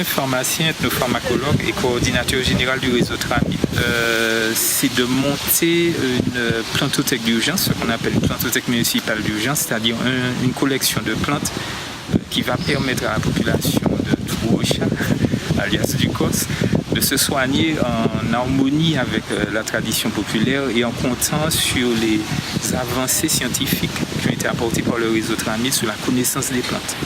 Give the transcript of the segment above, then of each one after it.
Pharmacien, ethnopharmacologue et coordinateur général du réseau Tramil. C'est de monter une plantothèque d'urgence, ce qu'on appelle une plantothèque municipale d'urgence, c'est-à-dire une collection de plantes qui va permettre à la population de Trouocha, alias du COS, de se soigner en harmonie avec la tradition populaire et en comptant sur les avancées scientifiques qui ont été apportées par le réseau Tramil sur la connaissance des plantes.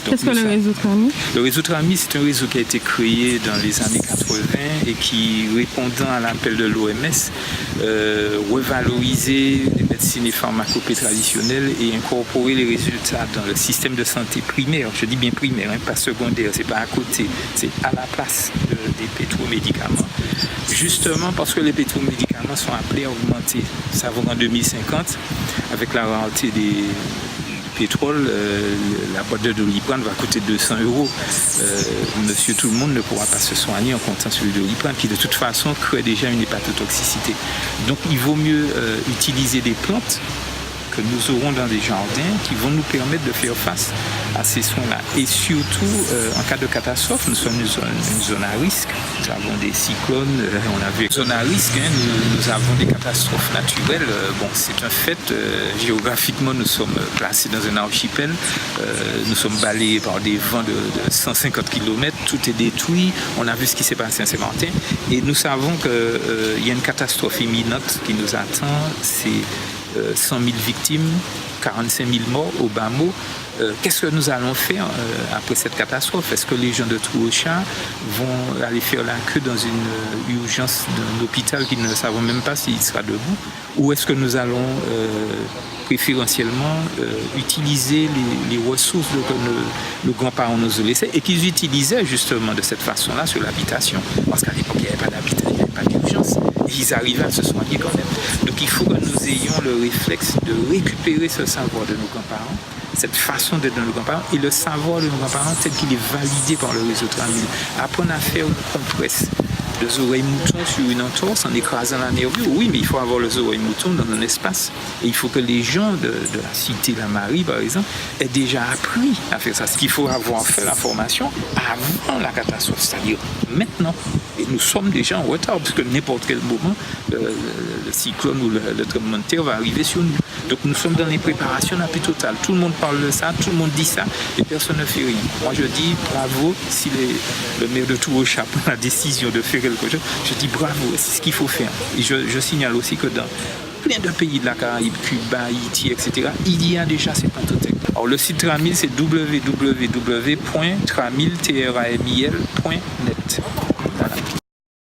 Qu'est-ce que le réseau Tramil? Le réseau Tramil, c'est un réseau qui a été créé dans les années 80 et qui, répondant à l'appel de l'OMS, revaloriser les médecines et pharmacopées traditionnelles et incorporer les résultats dans le système de santé primaire. Je dis bien primaire, hein, pas secondaire, c'est pas à côté, c'est à la place des pétromédicaments. Justement parce que les pétromédicaments sont appelés à augmenter. Ça va en 2050, avec la rareté des pétrole, la boîte de Doliprane va coûter 200 €. Monsieur tout le monde ne pourra pas se soigner en comptant sur le Doliprane qui de toute façon crée déjà une hépatotoxicité. Donc il vaut mieux utiliser des plantes que nous aurons dans des jardins qui vont nous permettre de faire face à ces soins-là. Et surtout, en cas de catastrophe, nous sommes une zone à risque. Nous avons des cyclones, on a vu une zone à risque, hein, nous avons des catastrophes naturelles. Bon, c'est un fait, géographiquement, nous sommes placés dans un archipel. Nous sommes balayés par des vents de 150 km, tout est détruit. On a vu ce qui s'est passé à Saint-Martin. Et nous savons qu'il y a une catastrophe imminente qui nous attend. C'est 100 000 victimes, 45 000 morts au bas mot. Qu'est-ce que nous allons faire après cette catastrophe? Est-ce que les gens de Trouocha vont aller faire la queue dans une urgence d'un hôpital qui ne savons même pas s'il sera debout? Ou est-ce que nous allons préférentiellement utiliser les ressources que nos grands-parents nous ont laissées et qu'ils utilisaient justement de cette façon-là sur l'habitation? Parce qu'à l'époque, il n'y avait pas d'habitat, il n'y avait pas d'urgence. Et ils arrivaient à se soigner quand même. Donc il faut que nous ayons le réflexe de récupérer ce savoir de nos grands-parents, cette façon d'être de nos grands-parents et le savoir de nos grands-parents tel qu'il est validé par le réseau Tramil. Apprendre à faire une compresse de oreilles moutons sur une entorse en écrasant la nervure. Oui, mais il faut avoir les oreilles moutons dans un espace. Et il faut que les gens de la cité La Marie, par exemple, aient déjà appris à faire ça. Ce qu'il faut avoir fait la formation avant la catastrophe, c'est-à-dire maintenant. Et nous sommes déjà en retard, parce que n'importe quel moment, le cyclone ou le tremblement de terre va arriver sur nous. Donc nous sommes dans les préparations la plus totale. Tout le monde parle de ça, tout le monde dit ça, et personne ne fait rien. Moi je dis bravo si le maire de Trouocha prend la décision de faire quelque chose. Je dis bravo, c'est ce qu'il faut faire. Et je signale aussi que dans plein de pays de la Caraïbe, Cuba, Haïti, etc., il y a déjà ces plantothèques. Alors le site Tramil, c'est www.tramil.net. Voilà.